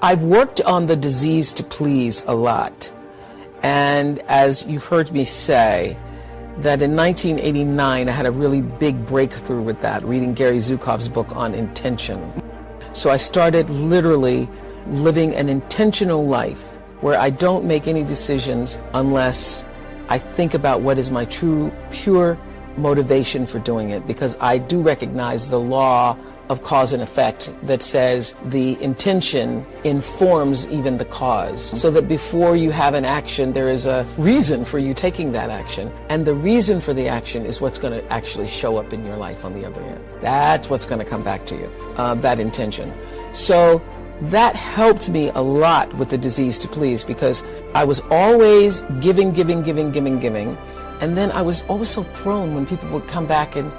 I've worked on the disease to please a lot. And as you've heard me say, that in 1989, I had a really big breakthrough with that, reading Gary Zukav's book on intention. So I started literally living an intentional life where I don't make any decisions unless I think about what is my true, pure motivation for doing it, because I do recognize the law of cause and effect that says the intention informs even the cause, so that before you have an action, there is a reason for you taking that action, and the reason for the action is what's going to actually show up in your life on the other end. That's what's going to come back to you, that intention. So that helped me a lot with the disease to please, because I was always giving, and then I was always so thrown when people would come back and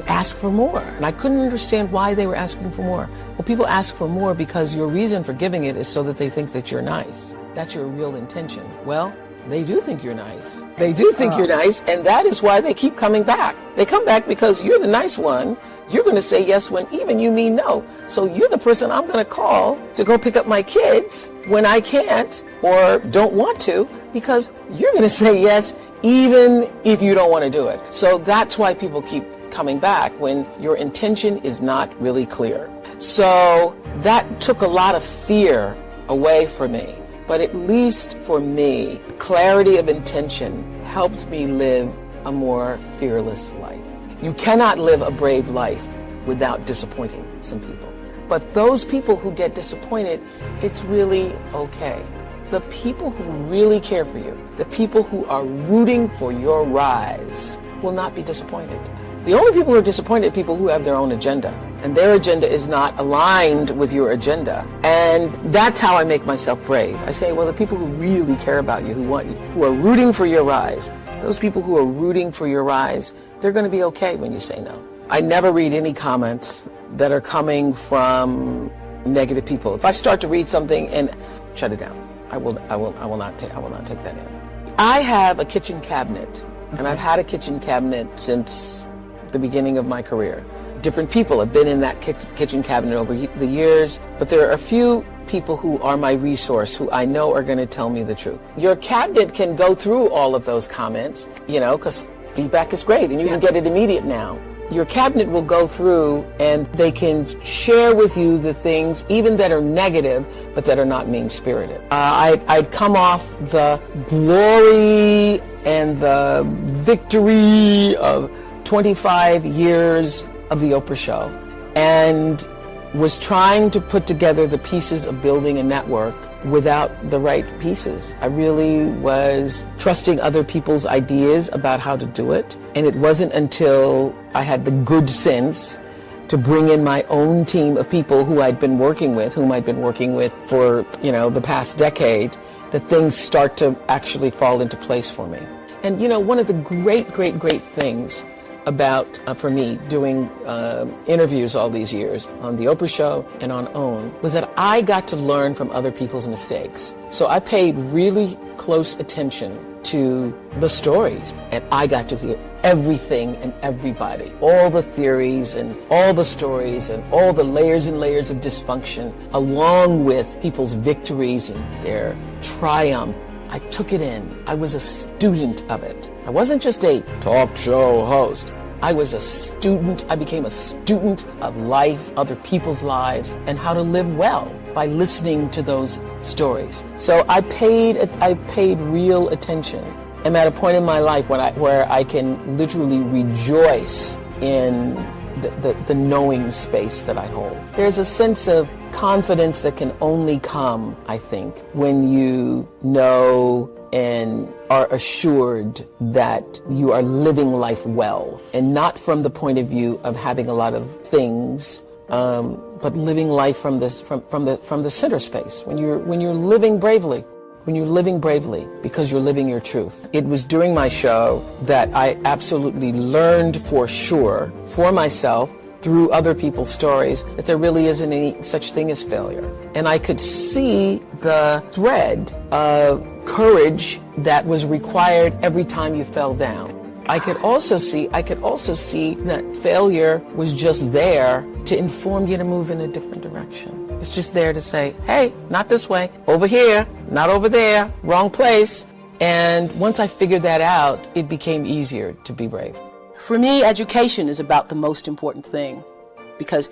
ask for more. And I couldn't understand why they were asking for more. Well, people ask for more because your reason for giving it is so that they think that you're nice. That's your real intention. Well, they do think you're nice. They do think you're nice, and that is why they keep coming back. They come back because you're the nice one. You're going to say yes when even you mean no. So you're the person I'm going to call to go pick up my kids when I can't or don't want to, because you're going to say yes even if you don't want to do it. So that's why people keep coming back, when your intention is not really clear. So that took a lot of fear away from me. But at least for me, clarity of intention helped me live a more fearless life. You cannot live a brave life without disappointing some people. But those people who get disappointed, it's really okay. The people who really care for you, the people who are rooting for your rise, will not be disappointed. The only people who are disappointed are people who have their own agenda, and their agenda is not aligned with your agenda. And that's how I make myself brave. I say, well, the people who really care about you, who are rooting for your rise, those people who are rooting for your rise, they're going to be okay when you say no. I never read any comments that are coming from negative people. If I start to read something and shut it down, I will not take that in. I have a kitchen cabinet, and I've had a kitchen cabinet since the beginning of my career. Different people have been in that kitchen cabinet over the years, but there are a few people who are my resource, who I know are going to tell me the truth. Your cabinet can go through all of those comments, because feedback is great, and you can get it immediate now. Your cabinet will go through, and they can share with you the things, even that are negative, but that are not mean-spirited. I'd come off the glory and the victory of 25 years of the Oprah Show, and was trying to put together the pieces of building a network without the right pieces. I really was trusting other people's ideas about how to do it, and it wasn't until I had the good sense to bring in my own team of people whom I'd been working with for, the past decade, that things start to actually fall into place for me. And, one of the great things about, for me, doing interviews all these years on The Oprah Show and on OWN, was that I got to learn from other people's mistakes. So I paid really close attention to the stories, and I got to hear everything and everybody, all the theories and all the stories and all the layers and layers of dysfunction, along with people's victories and their triumph. I took it in. I was a student of it. I wasn't just a talk show host. I was a student. I became a student of life, other people's lives, and how to live well by listening to those stories. So I paid real attention. I'm at a point in my life where I can literally rejoice in the knowing space that I hold. There's a sense of confidence that can only come, I think, when you know and are assured that you are living life well, and not from the point of view of having a lot of things, but living life from the center space. When you're living bravely. When you're living bravely because you're living your truth. It was during my show that I absolutely learned for sure, for myself, through other people's stories, that there really isn't any such thing as failure. And I could see the thread of courage that was required every time you fell down. I could also see that failure was just there to inform you to move in a different direction. It's just there to say, hey, not this way, over here, not over there, wrong place. And once I figured that out, it became easier to be brave. For me, education is about the most important thing because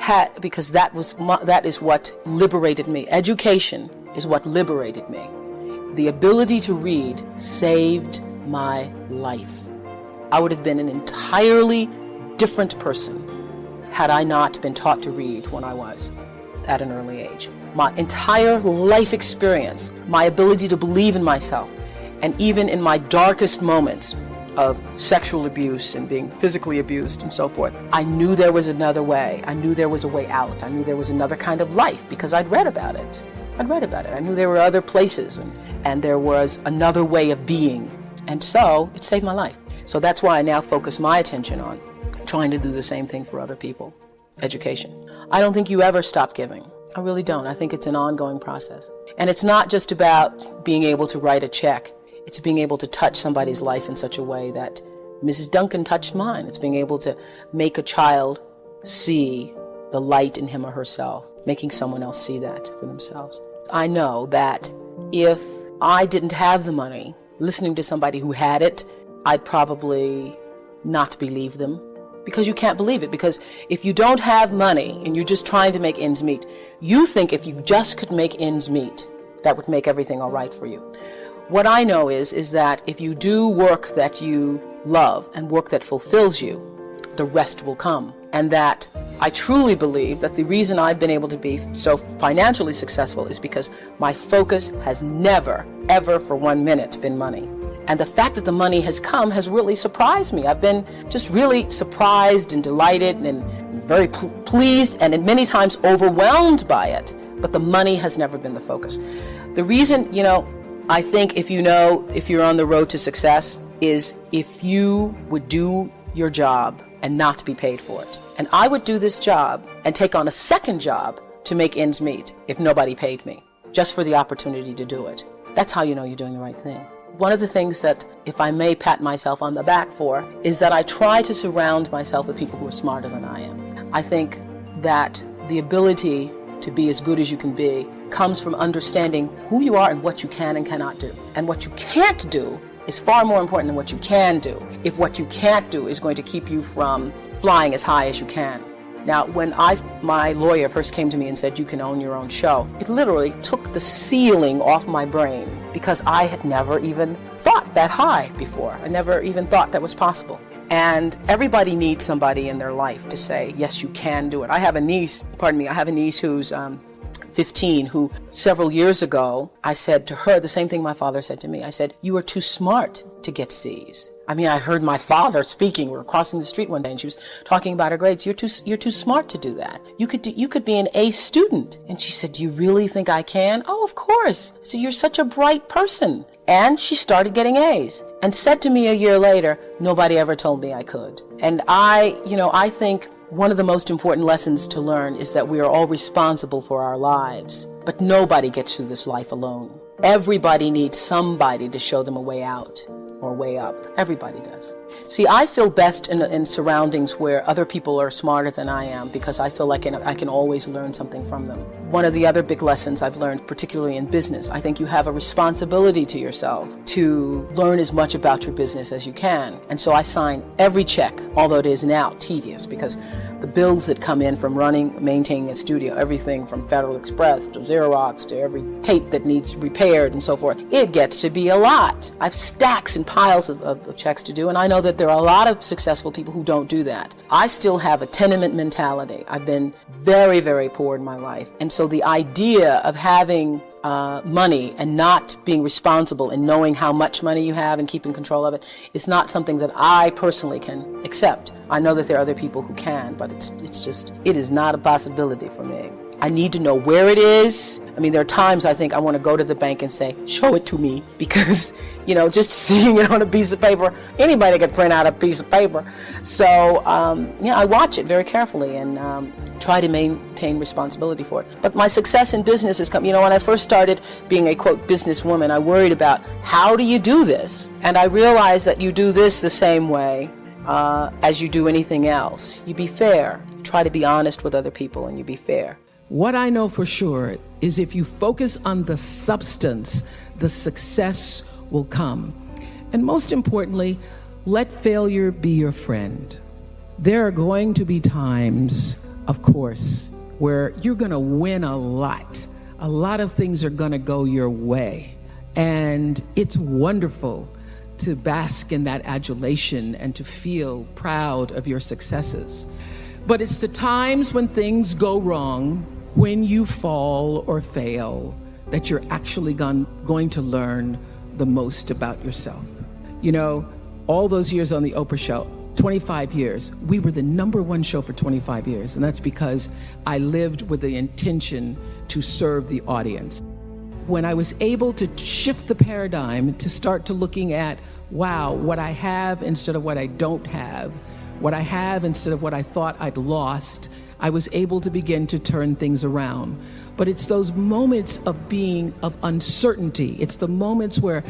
that is what liberated me. Education is what liberated me. The ability to read saved my life. I would have been an entirely different person had I not been taught to read when I was at an early age. My entire life experience, my ability to believe in myself, and even in my darkest moments of sexual abuse and being physically abused and so forth, I knew there was another way. I knew there was a way out. I knew there was another kind of life because I'd read about it. I knew there were other places and there was another way of being. And so it saved my life. So that's why I now focus my attention on trying to do the same thing for other people. Education. I don't think you ever stop giving. I really don't. I think it's an ongoing process. And it's not just about being able to write a check. It's being able to touch somebody's life in such a way that Mrs. Duncan touched mine. It's being able to make a child see the light in him or herself, making someone else see that for themselves. I know that if I didn't have the money, listening to somebody who had it, I'd probably not believe them. Because you can't believe it. Because if you don't have money and you're just trying to make ends meet, you think if you just could make ends meet, that would make everything all right for you. What I know is that if you do work that you love and work that fulfills you, the rest will come. And that I truly believe that the reason I've been able to be so financially successful is because my focus has never, ever for 1 minute been money. And the fact that the money has come has really surprised me. I've been just really surprised and delighted and very pleased and many times overwhelmed by it. But the money has never been the focus. The reason, I think if you're on the road to success is if you would do your job and not be paid for it. And I would do this job and take on a second job to make ends meet if nobody paid me, just for the opportunity to do it. That's how you know you're doing the right thing. One of the things that, if I may pat myself on the back for, is that I try to surround myself with people who are smarter than I am. I think that the ability to be as good as you can be comes from understanding who you are and what you can and cannot do. And what you can't do is far more important than what you can do, if what you can't do is going to keep you from flying as high as you can. Now, when my lawyer first came to me and said, you can own your own show, it literally took the ceiling off my brain because I had never even thought that high before. I never even thought that was possible. And everybody needs somebody in their life to say, yes, you can do it. I have a niece who's 15, who several years ago, I said to her the same thing my father said to me. I said, you are too smart to get C's. I mean, I heard my father speaking. We were crossing the street one day and she was talking about her grades. You're too smart to do that. You could be an A student. And she said, do you really think I can? Oh, of course. So you're such a bright person. And she started getting A's and said to me a year later, nobody ever told me I could. And I think one of the most important lessons to learn is that we are all responsible for our lives, but nobody gets through this life alone. Everybody needs somebody to show them a way out or way up. Everybody does. See, I feel best in surroundings where other people are smarter than I am because I feel like I can always learn something from them. One of the other big lessons I've learned, particularly in business, I think you have a responsibility to yourself to learn as much about your business as you can. And so I sign every check, although it is now tedious because the bills that come in from maintaining a studio, everything from Federal Express to Xerox to every tape that needs repaired and so forth, it gets to be a lot. I have stacks and piles of checks to do, and I know that there are a lot of successful people who don't do that. I still have a tenement mentality. I've been very, very poor in my life. And so the idea of having money and not being responsible and knowing how much money you have and keeping control of it is not something that I personally can accept. I know that there are other people who can, but it is not a possibility for me. I need to know where it is. I mean, there are times I think I want to go to the bank and say, show it to me, because, just seeing it on a piece of paper, anybody could print out a piece of paper. So, I watch it very carefully and try to maintain responsibility for it. But my success in business has come, when I first started being a, quote, businesswoman, I worried about how do you do this? And I realized that you do this the same way as you do anything else. You be fair. Try to be honest with other people, and you be fair. What I know for sure is if you focus on the substance, the success will come. And most importantly, let failure be your friend. There are going to be times, of course, where you're going to win a lot. A lot of things are going to go your way. And it's wonderful to bask in that adulation and to feel proud of your successes. But it's the times when things go wrong, when you fall or fail, that you're actually going to learn the most about yourself. You know, all those years on the Oprah show, 25 years, we were the #1 show for 25 years. And that's because I lived with the intention to serve the audience. When I was able to shift the paradigm to start to looking at, wow, what I have instead of what I don't have, what I have instead of what I thought I'd lost, I was able to begin to turn things around. But it's those moments of uncertainty. It's the moments where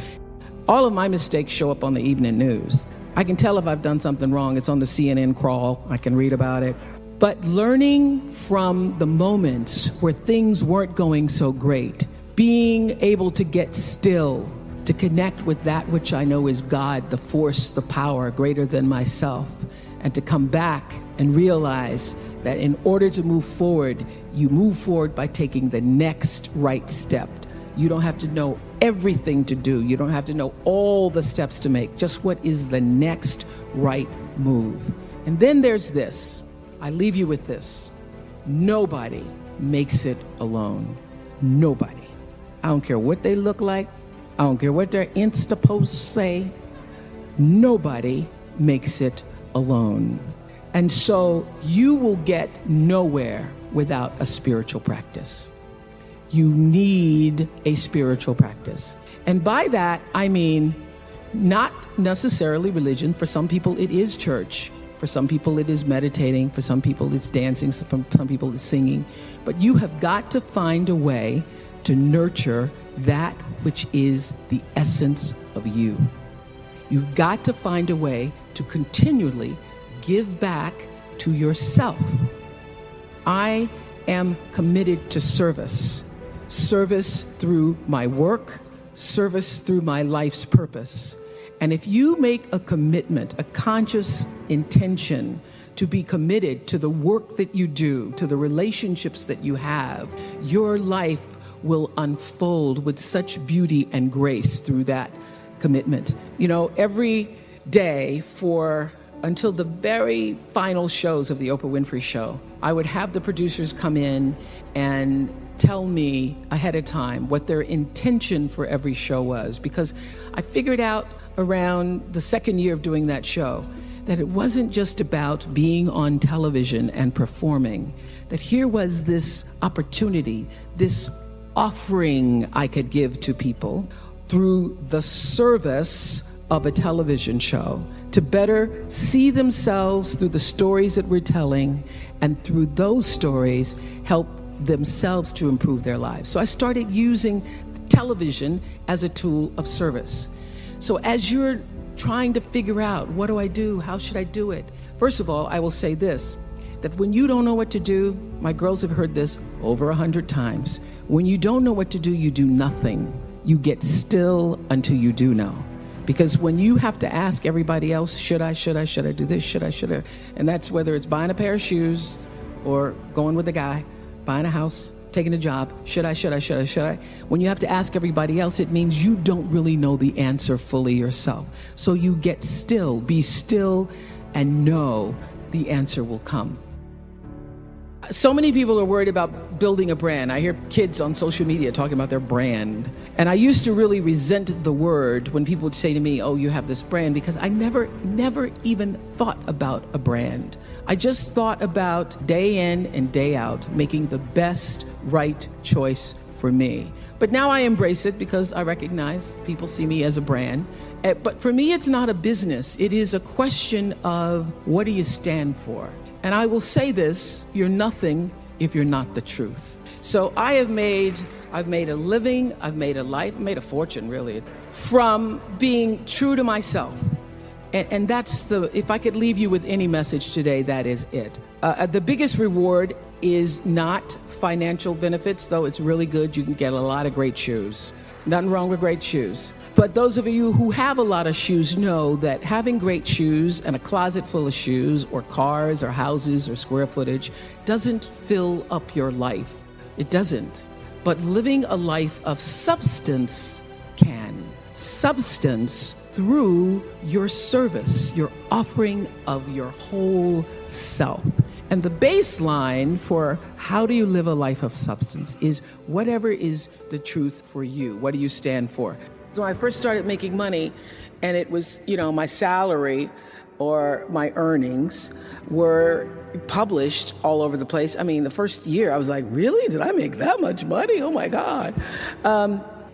all of my mistakes show up on the evening news. I can tell if I've done something wrong. It's on the CNN crawl. I can read about it. But learning from the moments where things weren't going so great, being able to get still, to connect with that which I know is God, the force, the power greater than myself, and to come back and realize that in order to move forward, you move forward by taking the next right step. You don't have to know everything to do. You don't have to know all the steps to make. Just what is the next right move. And then there's this. I leave you with this. Nobody makes it alone. Nobody. I don't care what they look like. I don't care what their Insta posts say. Nobody makes it alone. And so you will get nowhere without a spiritual practice. You need a spiritual practice. And by that, I mean not necessarily religion. For some people, it is church. For some people, it is meditating. For some people, it's dancing. For some people, it's singing. But you have got to find a way to nurture that which is the essence of you. You've got to find a way to continually give back to yourself. I am committed to service. Service through my work, service through my life's purpose. And if you make a commitment, a conscious intention to be committed to the work that you do, to the relationships that you have, your life will unfold with such beauty and grace through that commitment. You know, every day until the very final shows of the Oprah Winfrey show, I would have the producers come in and tell me ahead of time what their intention for every show was, because I figured out around the second year of doing that show that it wasn't just about being on television and performing, that here was this opportunity, this offering I could give to people through the service of a television show to better see themselves through the stories that we're telling, and through those stories help themselves to improve their lives. So I started using television as a tool of service. So as you're trying to figure out, what do I do? How should I do it? First of all, I will say this, that when you don't know what to do, my girls have heard this over 100 times. When you don't know what to do, you do nothing. You get still until you do know. Because when you have to ask everybody else, should I do this, should I? And that's whether it's buying a pair of shoes or going with a guy, buying a house, taking a job, should I? When you have to ask everybody else, it means you don't really know the answer fully yourself. So you get still, be still, and know the answer will come. So many people are worried about building a brand. I hear kids on social media talking about their brand. And I used to really resent the word when people would say to me, oh, you have this brand, because I never even thought about a brand. I just thought about day in and day out, making the best right choice for me. But now I embrace it because I recognize people see me as a brand. But for me, it's not a business. It is a question of, what do you stand for? And I will say this, you're nothing if you're not the truth. So I've made a living, I've made a life, I've made a fortune really, from being true to myself And that's if I could leave you with any message today, that is it. The biggest reward is not financial benefits, though it's really good. You can get a lot of great shoes. Nothing wrong with great shoes. But those of you who have a lot of shoes know that having great shoes and a closet full of shoes or cars or houses or square footage doesn't fill up your life. It doesn't. But living a life of substance can. Substance through your service, your offering of your whole self. And the baseline for how do you live a life of substance is whatever is the truth for you. What do you stand for? So when I first started making money, and it was, my salary or my earnings were published all over the place. I mean, the first year I was like, really? Did I make that much money? Oh my God.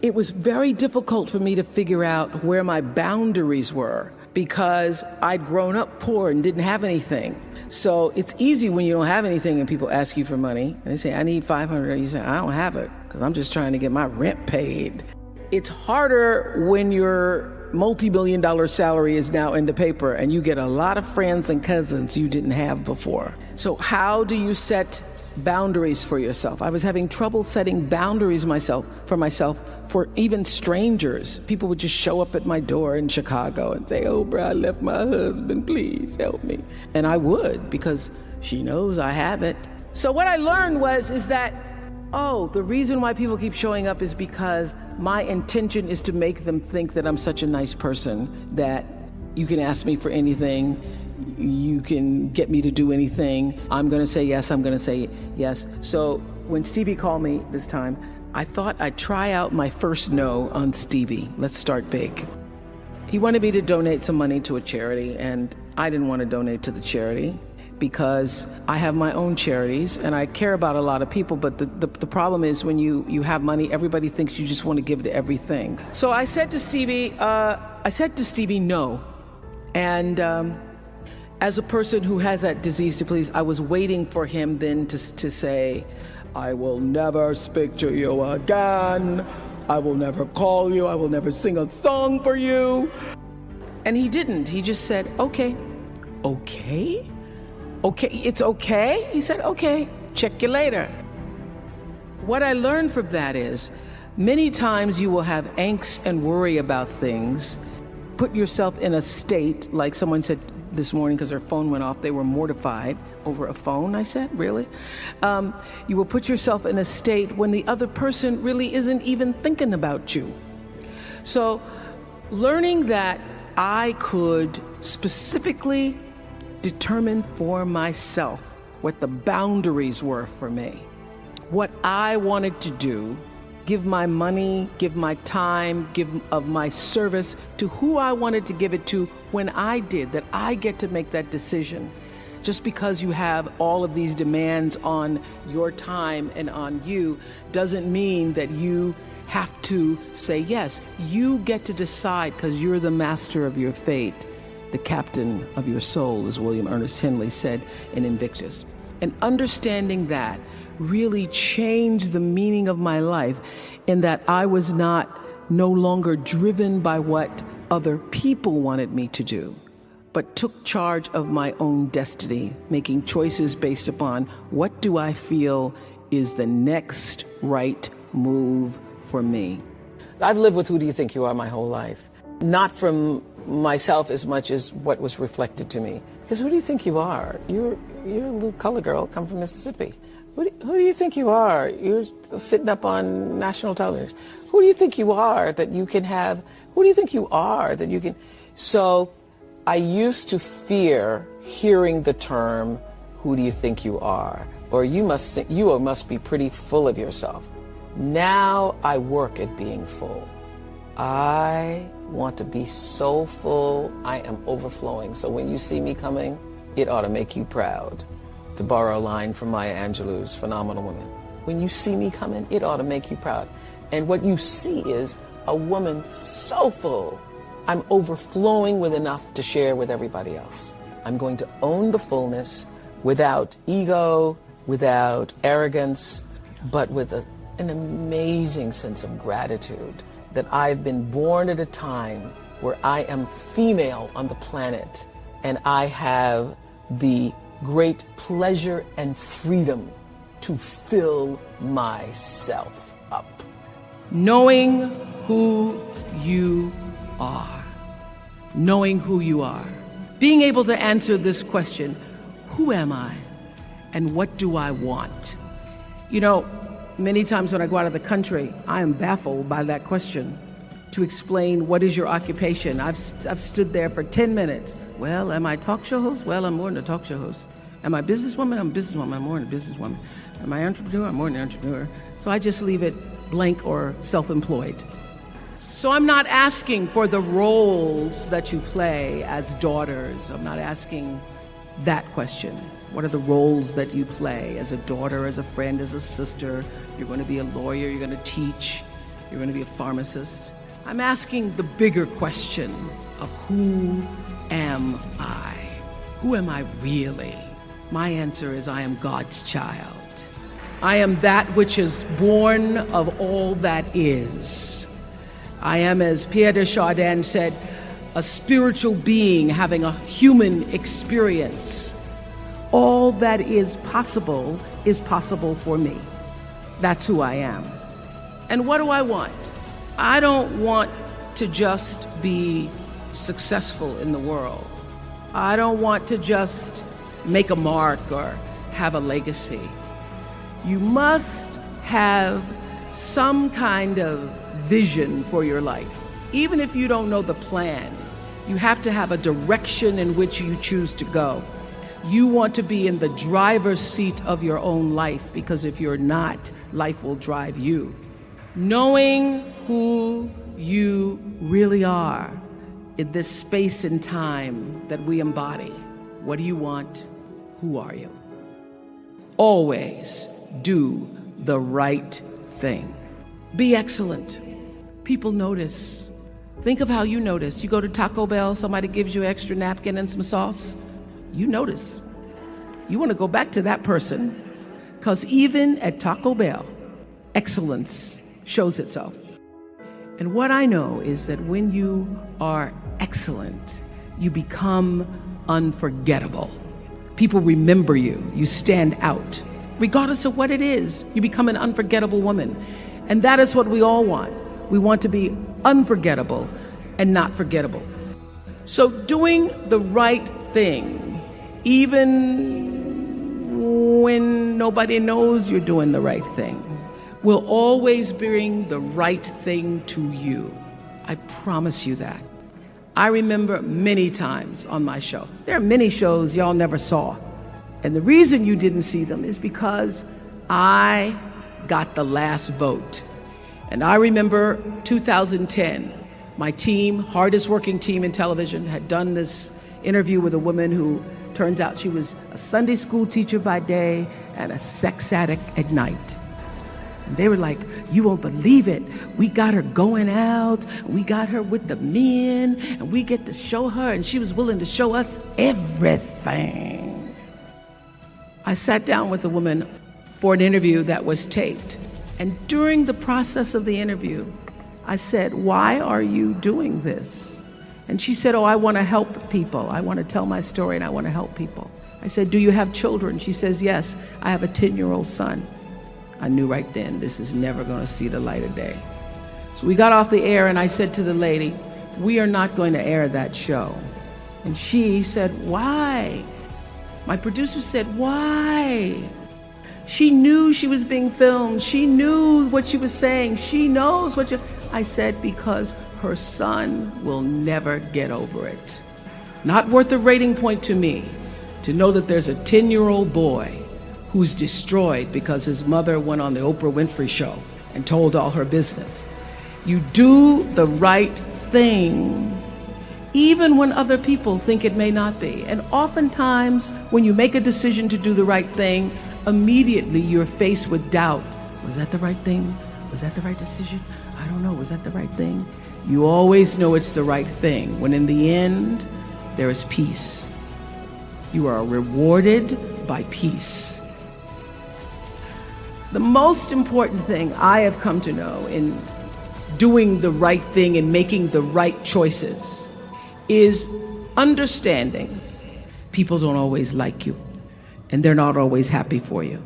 It was very difficult for me to figure out where my boundaries were because I'd grown up poor and didn't have anything. So it's easy when you don't have anything and people ask you for money. They say, I need $500. You say, I don't have it because I'm just trying to get my rent paid. It's harder when your multi-million-dollar salary is now in the paper and you get a lot of friends and cousins you didn't have before. So how do you set boundaries for yourself? I was having trouble setting boundaries for myself for even strangers. People would just show up at my door in Chicago and say, Oprah, I left my husband, please help me. And I would, because she knows I have it. So what I learned is that the reason why people keep showing up is because my intention is to make them think that I'm such a nice person that you can ask me for anything. You can get me to do anything. I'm going to say yes. I'm going to say yes. So when Stevie called me this time, I thought I'd try out my first no on Stevie. Let's start big. He wanted me to donate some money to a charity, and I didn't want to donate to the charity because I have my own charities and I care about a lot of people. But the problem is when you have money, everybody thinks you just want to give to everything. So I said to Stevie, no. And as a person who has that disease to please, I was waiting for him then to say, I will never speak to you again. I will never call you. I will never sing a song for you. And he didn't. He just said, okay. Okay? Okay, it's okay? He said, okay, check you later. What I learned from that is many times you will have angst and worry about things. Put yourself in a state, like someone said this morning because their phone went off, they were mortified over a phone. I said, really? You will put yourself in a state when the other person really isn't even thinking about you. So learning that I could specifically determine for myself what the boundaries were for me, what I wanted to do, give my money, give my time, give of my service to who I wanted to give it to when I did, that I get to make that decision. Just because you have all of these demands on your time and on you doesn't mean that you have to say yes. You get to decide because you're the master of your fate, the captain of your soul, as William Ernest Henley said in Invictus. And understanding that really changed the meaning of my life in that I was no longer driven by what other people wanted me to do, but took charge of my own destiny, making choices based upon what do I feel is the next right move for me. I've lived with who do you think you are my whole life. Not from myself as much as what was reflected to me. Because who do you think you are? You're a little color girl, come from Mississippi. Who do you think you are? You're sitting up on national television. Who do you think you are that you can have? Who do you think you are that you can? So I used to fear hearing the term, who do you think you are? Or you must be pretty full of yourself. Now I work at being full. I want to be so full, I am overflowing. So when you see me coming, it ought to make you proud. To borrow a line from Maya Angelou's Phenomenal Woman. When you see me coming, it ought to make you proud. And what you see is a woman so full, I'm overflowing with enough to share with everybody else. I'm going to own the fullness without ego, without arrogance, but with an amazing sense of gratitude that I've been born at a time where I am female on the planet, and I have the great pleasure and freedom to fill myself up. Knowing who you are. Knowing who you are. Being able to answer this question, who am I and what do I want? You know, many times when I go out of the country, I am baffled by that question. To explain what is your occupation, I've stood there for 10 minutes. Well, am I a talk show host? Well, I'm more than a talk show host. Am I a businesswoman? I'm a businesswoman. I'm more than a businesswoman. Am I an entrepreneur? I'm more than an entrepreneur. So I just leave it blank or self-employed. So I'm not asking for the roles that you play as daughters. I'm not asking that question. What are the roles that you play as a daughter, as a friend, as a sister? You're going to be a lawyer, you're going to teach, you're going to be a pharmacist. I'm asking the bigger question of who am I? Who am I really? My answer is I am God's child. I am that which is born of all that is. I am, as Pierre de Chardin said, a spiritual being having a human experience. All that is possible for me. That's who I am. And what do I want? I don't want to just be successful in the world. I don't want to just make a mark or have a legacy. You must have some kind of vision for your life. Even if you don't know the plan, you have to have a direction in which you choose to go. You want to be in the driver's seat of your own life, because if you're not, life will drive you. Knowing who you really are in this space and time that we embody. What do you want? Who are you? Always do the right thing. Be excellent. People notice. Think of how you notice. You go to Taco Bell, somebody gives you an extra napkin and some sauce. You notice. You want to go back to that person, because even at Taco Bell, excellence shows itself. And what I know is that when you are excellent, you become unforgettable. People remember you. You stand out. Regardless of what it is, you become an unforgettable woman. And that is what we all want. We want to be unforgettable and not forgettable. So doing the right thing, even when nobody knows you're doing the right thing, will always bring the right thing to you. I promise you that. I remember many times on my show. There are many shows y'all never saw. And the reason you didn't see them is because I got the last vote. And I remember 2010, my team, hardest working team in television, had done this interview with a woman who turns out she was a Sunday school teacher by day and a sex addict at night. And they were like, you won't believe it. We got her going out, we got her with the men, and we get to show her, and she was willing to show us everything. I sat down with a woman for an interview that was taped. And during the process of the interview, I said, why are you doing this? And she said, oh, I want to help people. I want to tell my story and I want to help people. I said, do you have children? She says, yes, I have a 10-year-old son. I knew right then, this is never going to see the light of day. So we got off the air and I said to the lady, we are not going to air that show. And she said, why? My producer said, why? She knew she was being filmed. She knew what she was saying. She knows what I said, because her son will never get over it. Not worth a rating point to me to know that there's a 10-year-old boy who's destroyed because his mother went on the Oprah Winfrey show and told all her business. You do the right thing, even when other people think it may not be. And oftentimes, when you make a decision to do the right thing, immediately you're faced with doubt. Was that the right thing? Was that the right decision? I don't know. Was that the right thing? You always know it's the right thing, when in the end, there is peace. You are rewarded by peace. The most important thing I have come to know in doing the right thing and making the right choices is understanding people don't always like you and they're not always happy for you.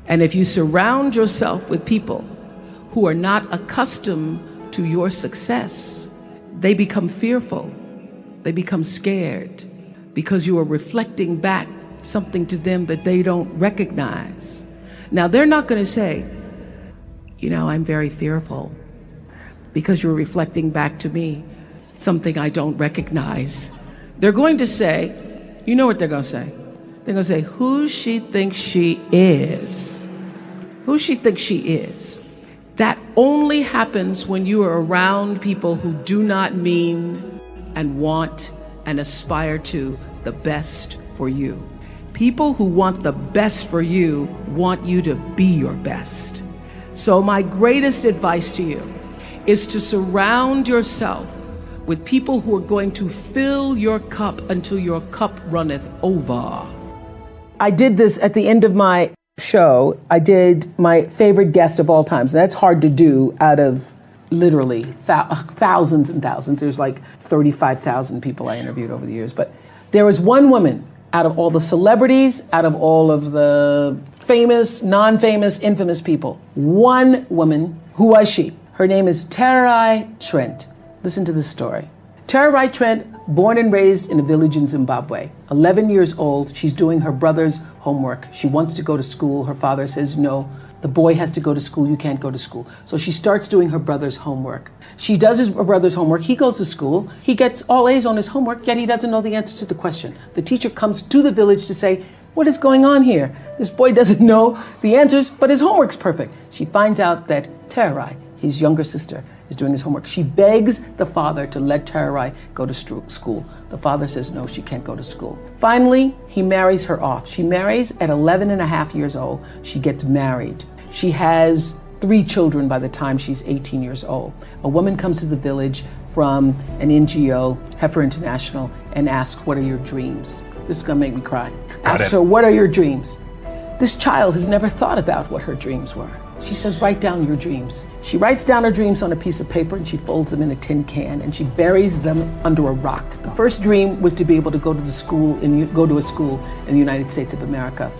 And if you surround yourself with people who are not accustomed to your success, they become fearful, they become scared, because you are reflecting back something to them that they don't recognize. Now, they're not going to say, I'm very fearful because you're reflecting back to me something I don't recognize. They're going to say, you know what they're going to say? They're going to say, who she thinks she is. Who she thinks she is. That only happens when you are around people who do not mean and want and aspire to the best for you. People who want the best for you want you to be your best. So my greatest advice to you is to surround yourself with people who are going to fill your cup until your cup runneth over. I did this at the end of my show. I did my favorite guest of all times. That's hard to do out of literally thousands and thousands. There's like 35,000 people I interviewed over the years. But there was one woman out of all the celebrities, out of all of the famous, non-famous, infamous people. One woman. Who was she? Her name is Terai Trent. Listen to this story. Terai Trent, born and raised in a village in Zimbabwe. 11 years old, she's doing her brother's homework. She wants to go to school. Her father says, no, the boy has to go to school. You can't go to school. So she starts doing her brother's homework. She does her brother's homework. He goes to school. He gets all A's on his homework, yet he doesn't know the answers to the question. The teacher comes to the village to say, what is going on here? This boy doesn't know the answers, but his homework's perfect. She finds out that Terai, his younger sister, is doing his homework. She begs the father to let Terai go to school. The father says, no, she can't go to school. Finally, he marries her off. She marries at 11 and a half years old. She gets married. She has 3 children by the time she's 18 years old. A woman comes to the village from an NGO, Heifer International, and asks, what are your dreams? This is gonna make me cry. Asks her, what are your dreams? This child has never thought about what her dreams were. She says, write down your dreams. She writes down her dreams on a piece of paper and she folds them in a tin can and she buries them under a rock. The first dream was to be able to go to a school in the United States of America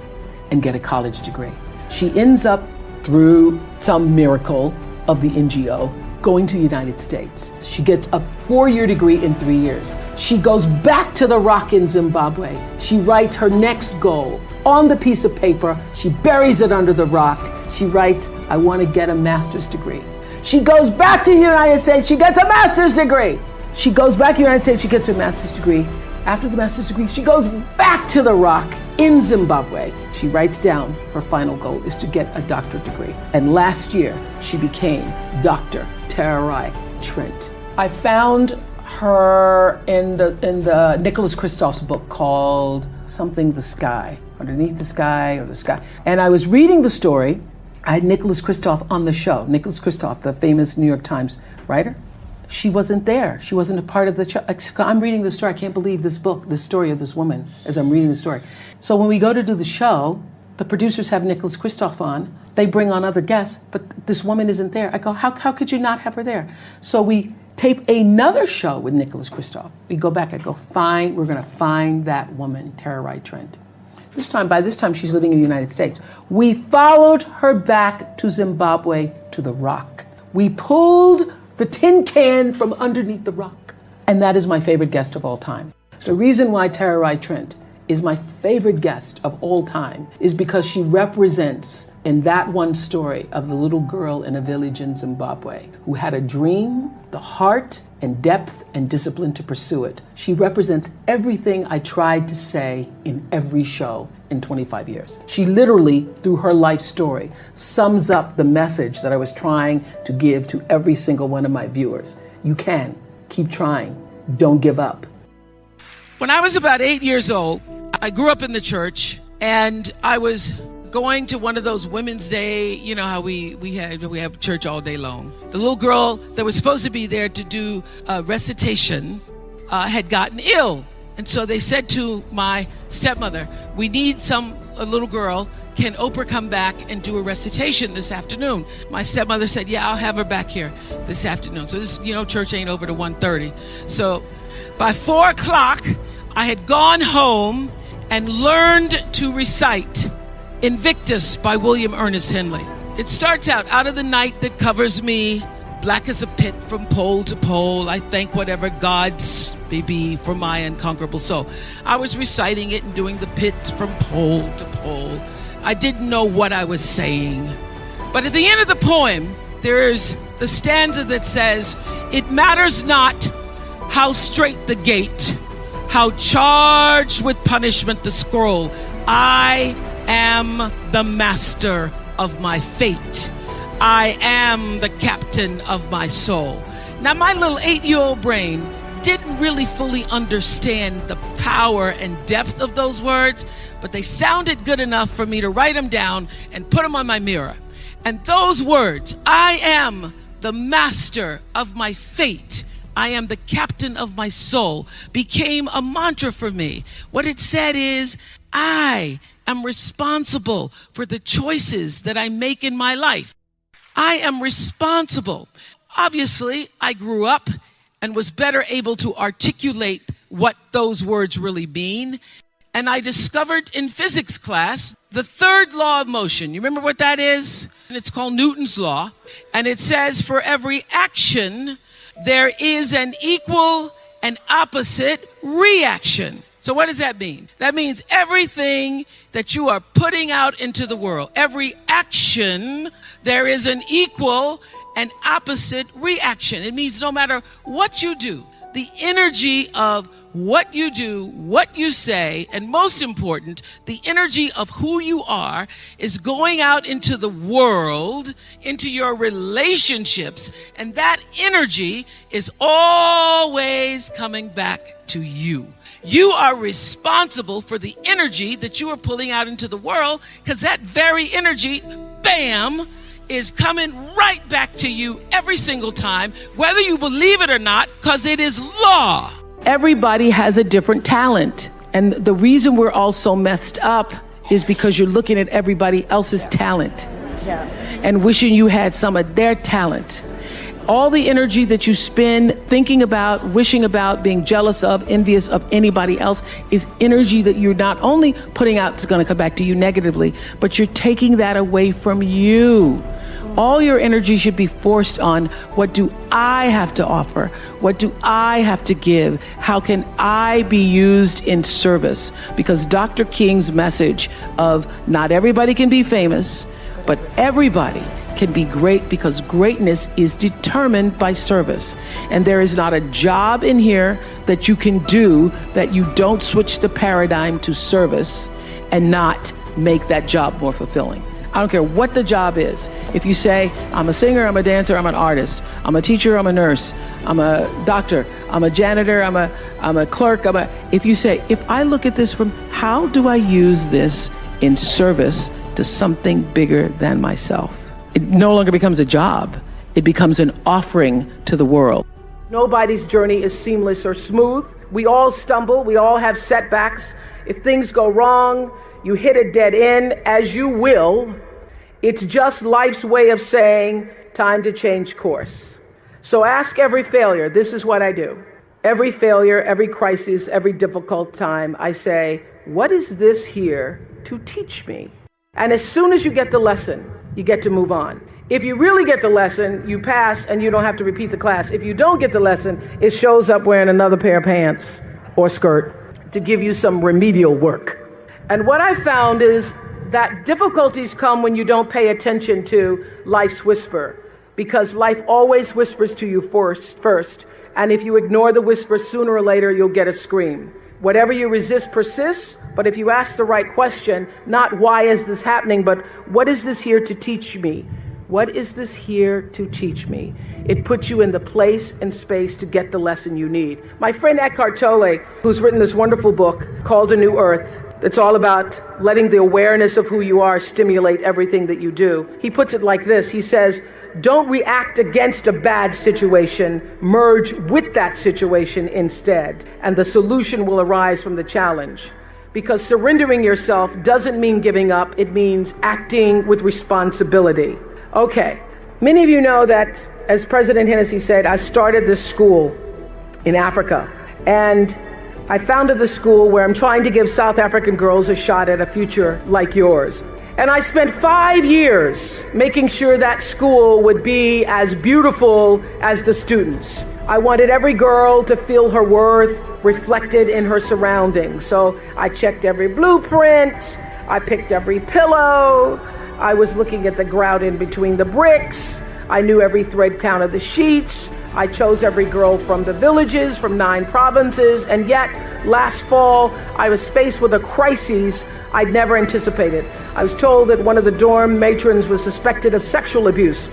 and get a college degree. She ends up, through some miracle of the NGO, going to the United States. She gets a 4-year degree in 3 years. She goes back to the rock in Zimbabwe. She writes her next goal on the piece of paper. She buries it under the rock. She writes, I want to get a master's degree. She goes back to the United States. She gets a master's degree. She goes back to the United States. She gets her master's degree. After the master's degree, she goes back to the rock in Zimbabwe. She writes down her final goal is to get a doctorate degree. And last year, she became Dr. Terai Trent. I found her in the Nicholas Kristof's book called Something the Sky, Underneath the Sky or the Sky. And I was reading the story. I had Nicholas Kristof on the show. Nicholas Kristof, the famous New York Times writer. She wasn't there. She wasn't a part of the show. I'm reading the story. I can't believe this book, the story of this woman, as I'm reading the story. So when we go to do the show, the producers have Nicholas Kristof on. They bring on other guests, but this woman isn't there. I go, how could you not have her there? So we tape another show with Nicholas Kristof. We go back. I go, fine, we're going to find that woman, Terai Trent. By this time, she's living in the United States. We followed her back to Zimbabwe, to the rock. We pulled the tin can from underneath the rock. And that is my favorite guest of all time. The reason why Terai Trent is my favorite guest of all time is because she represents in that one story of the little girl in a village in Zimbabwe who had a dream, the heart and depth and discipline to pursue it. She represents everything I tried to say in every show in 25 years. She literally, through her life story, sums up the message that I was trying to give to every single one of my viewers. You can. Keep trying. Don't give up. When I was about 8 years old, I grew up in the church, and I was going to one of those Women's Day, you know how we have church all day long. The little girl that was supposed to be there to do a recitation had gotten ill. And so they said to my stepmother, we need some a little girl, can Oprah come back and do a recitation this afternoon? My stepmother said, yeah, I'll have her back here this afternoon. So this, church ain't over to 1:30. So by 4 o'clock, I had gone home and learned to recite Invictus by William Ernest Henley. It starts out of the night that covers me, black as a pit from pole to pole, I thank whatever gods may be for my unconquerable soul. I was reciting it and doing the pit from pole to pole. I didn't know what I was saying. But at the end of the poem, there's the stanza that says, it matters not how straight the gate, how charged with punishment the scroll, I am the master of my fate. I am the captain of my soul. Now, my little 8-year-old brain didn't really fully understand the power and depth of those words, but they sounded good enough for me to write them down and put them on my mirror. And those words, I am the master of my fate, I am the captain of my soul, became a mantra for me. What it said is, I am responsible for the choices that I make in my life. I am responsible. Obviously, I grew up and was better able to articulate what those words really mean. And I discovered in physics class the third law of motion. You remember what that is? And it's called Newton's law. And it says for every action, there is an equal and opposite reaction. So what does that mean? That means everything that you are putting out into the world, every action, there is an equal and opposite reaction. It means no matter what you do, the energy of what you do, what you say, and most important, the energy of who you are is going out into the world, into your relationships, and that energy is always coming back to you. You are responsible for the energy that you are pulling out into the world, because that very energy, bam, is coming right back to you every single time, whether you believe it or not, because it is law. Everybody has a different talent. And the reason we're all so messed up is because you're looking at everybody else's talent and wishing you had some of their talent. All the energy that you spend thinking about, wishing about, being jealous of, envious of anybody else is energy that you're not only putting out, it's going to come back to you negatively, but you're taking that away from you. All your energy should be forced on, what do I have to offer? What do I have to give? How can I be used in service? Because Dr. King's message of not everybody can be famous, but everybody can be great, because greatness is determined by service. And there is not a job in here that you can do that you don't switch the paradigm to service and not make that job more fulfilling. I don't care what the job is. If you say, I'm a singer, I'm a dancer, I'm an artist, I'm a teacher, I'm a nurse, I'm a doctor, I'm a janitor, I'm a clerk, if you say, if I look at this from, how do I use this in service to something bigger than myself? It no longer becomes a job. It becomes an offering to the world. Nobody's journey is seamless or smooth. We all stumble. We all have setbacks. If things go wrong, you hit a dead end, as you will. It's just life's way of saying, time to change course. So ask every failure. This is what I do. Every failure, every crisis, every difficult time, I say, what is this here to teach me? And as soon as you get the lesson, you get to move on. If you really get the lesson, you pass and you don't have to repeat the class. If you don't get the lesson, it shows up wearing another pair of pants or skirt to give you some remedial work. And what I found is that difficulties come when you don't pay attention to life's whisper, because life always whispers to you first. And if you ignore the whisper, sooner or later, you'll get a scream. Whatever you resist persists, but if you ask the right question, not why is this happening, but what is this here to teach me? What is this here to teach me? It puts you in the place and space to get the lesson you need. My friend Eckhart Tolle, who's written this wonderful book called A New Earth, it's all about letting the awareness of who you are stimulate everything that you do. He puts it like this. He says, don't react against a bad situation, merge with that situation instead, and the solution will arise from the challenge. because surrendering yourself doesn't mean giving up. It means acting with responsibility. Okay, many of you know that, as President Hennessy said, I started this school in Africa. And I founded the school where I'm trying to give South African girls a shot at a future like yours. And I spent 5 years making sure that school would be as beautiful as the students. I wanted every girl to feel her worth reflected in her surroundings. So I checked every blueprint, I picked every pillow, I was looking at the grout in between the bricks, I knew every thread count of the sheets, I chose every girl from the villages, from 9 provinces, and yet last fall I was faced with a crisis I'd never anticipated. I was told that one of the dorm matrons was suspected of sexual abuse.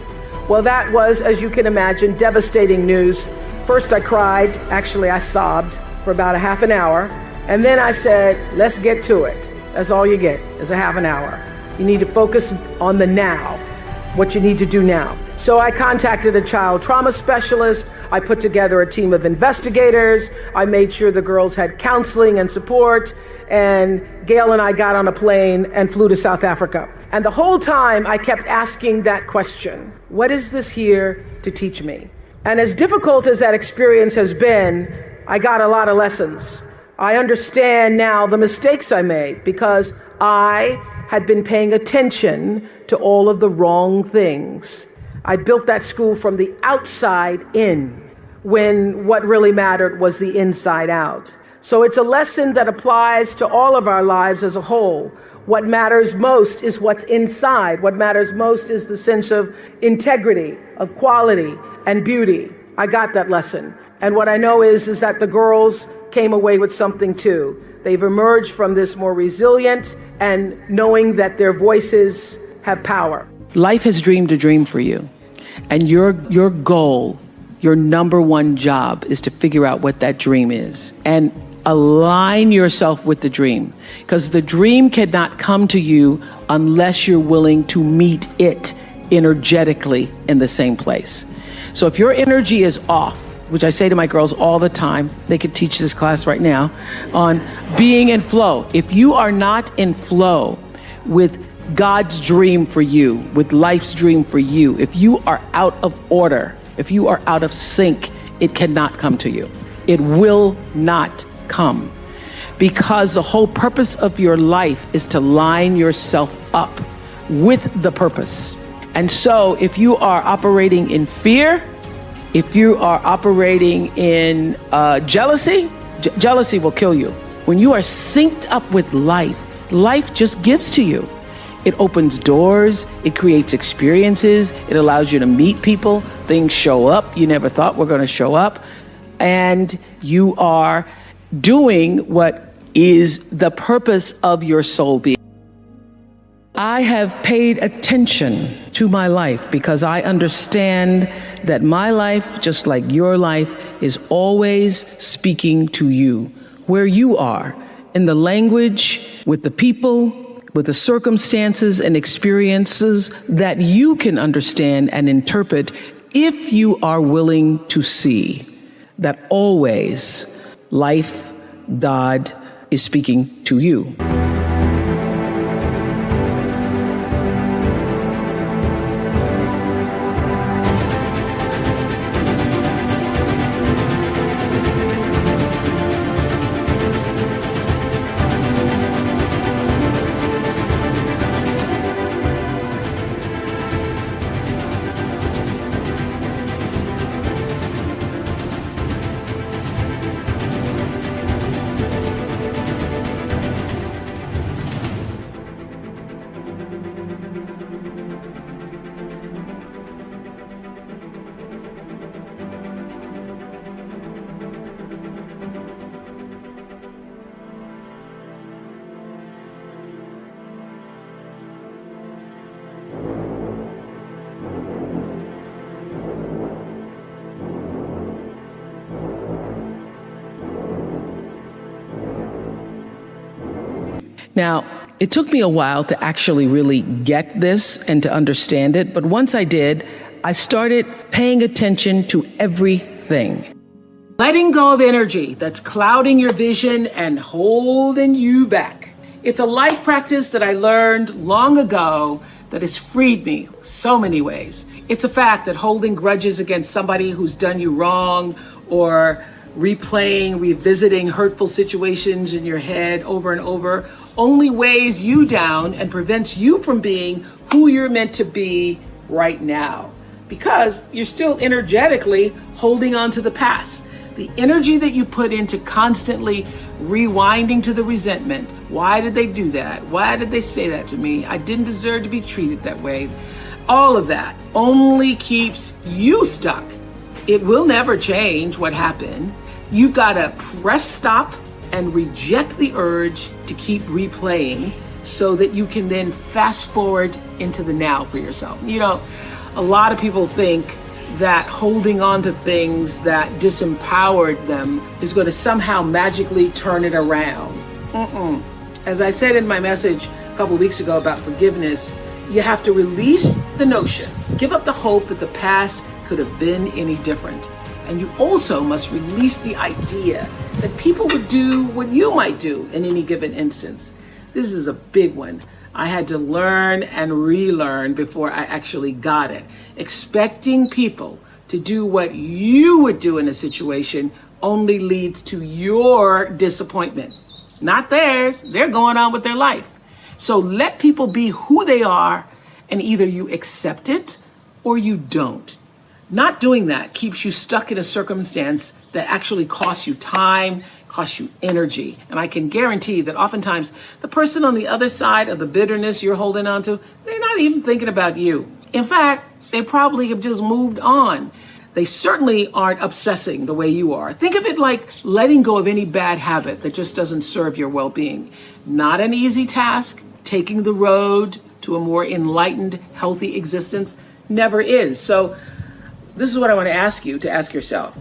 Well, that was, as you can imagine, devastating news. First I cried, actually I sobbed for about a half an hour, and then I said, let's get to it. That's all you get, is a half an hour. You need to focus on the now, what you need to do now. So I contacted a child trauma specialist. I put together a team of investigators. I made sure the girls had counseling and support. And Gail and I got on a plane and flew to South Africa. And the whole time I kept asking that question, what is this here to teach me? And as difficult as that experience has been, I got a lot of lessons. I understand now the mistakes I made because I had been paying attention to all of the wrong things. I built that school from the outside in, when what really mattered was the inside out. So it's a lesson that applies to all of our lives as a whole. What matters most is what's inside. What matters most is the sense of integrity, of quality, and beauty. I got that lesson. And what I know is that the girls came away with something too. They've emerged from this more resilient and knowing that their voices have power. Life has dreamed a dream for you. And your goal, your number one job is to figure out what that dream is and align yourself with the dream, because the dream cannot come to you unless you're willing to meet it energetically in the same place. So if your energy is off, which I say to my girls all the time, they could teach this class right now on being in flow. If you are not in flow with God's dream for you, with life's dream for you, if you are out of order, if you are out of sync, it cannot come to you. It will not come, because the whole purpose of your life is to line yourself up with the purpose. And so if you are operating in fear, if you are operating in jealousy, jealousy will kill you. When you are synced up with life, life just gives to you. It opens doors, it creates experiences, it allows you to meet people, things show up you never thought were going to show up, and you are doing what is the purpose of your soul being. I have paid attention to my life because I understand that my life, just like your life, is always speaking to you, where you are, in the language, with the people, with the circumstances and experiences that you can understand and interpret if you are willing to see that always life, God, is speaking to you. Now, it took me a while to actually really get this and to understand it, but once I did, I started paying attention to everything. letting go of energy that's clouding your vision and holding you back. It's a life practice that I learned long ago that has freed me so many ways. It's a fact that holding grudges against somebody who's done you wrong, or revisiting hurtful situations in your head over and over, only weighs you down and prevents you from being who you're meant to be right now, because you're still energetically holding on to the past. The energy that you put into constantly rewinding to the resentment. Why did they do that? Why did they say that to me? I didn't deserve to be treated that way. All of that only keeps you stuck. It will never change what happened. You gotta press stop and reject the urge to keep replaying so that you can then fast forward into the now for yourself. You know, a lot of people think that holding on to things that disempowered them is going to somehow magically turn it around. As I said in my message a couple of weeks ago about forgiveness, you have to release the notion, give up the hope that the past could have been any different. And you also must release the idea that people would do what you might do in any given instance. This is a big one. I had to learn and relearn before I actually got it. Expecting people to do what you would do in a situation only leads to your disappointment, not theirs. They're going on with their life. So let people be who they are, and either you accept it or you don't. Not doing that keeps you stuck in a circumstance that actually costs you time, costs you energy. And I can guarantee that oftentimes the person on the other side of the bitterness you're holding on to, they're not even thinking about you. In fact, they probably have just moved on. They certainly aren't obsessing the way you are. Think of it like letting go of any bad habit that just doesn't serve your well-being. Not an easy task. Taking the road to a more enlightened, healthy existence never is. So this is what I want to ask you to ask yourself.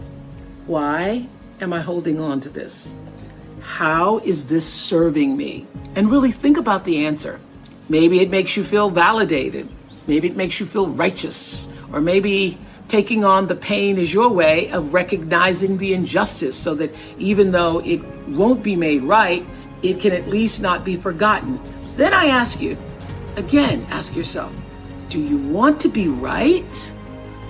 Why am I holding on to this? How is this serving me? And really think about the answer. Maybe it makes you feel validated. Maybe it makes you feel righteous. Or maybe taking on the pain is your way of recognizing the injustice so that even though it won't be made right, it can at least not be forgotten. Then I ask you, again, ask yourself, do you want to be right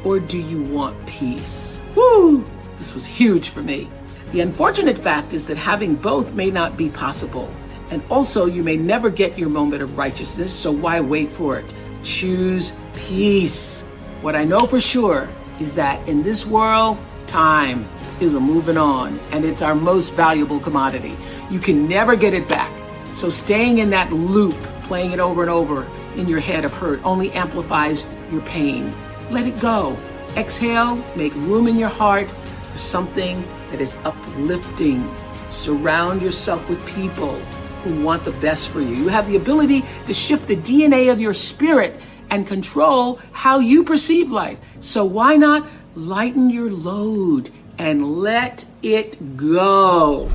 or do you want peace? Woo! This was huge for me. The unfortunate fact is that having both may not be possible. And also, you may never get your moment of righteousness, so why wait for it? Choose peace. What I know for sure is that in this world, time is a moving on, and it's our most valuable commodity. You can never get it back. So staying in that loop, playing it over and over in your head of hurt, only amplifies your pain. Let it go. Exhale, make room in your heart for something that is uplifting. Surround yourself with people who want the best for you. You have the ability to shift the DNA of your spirit and control how you perceive life. So why not lighten your load and let it go?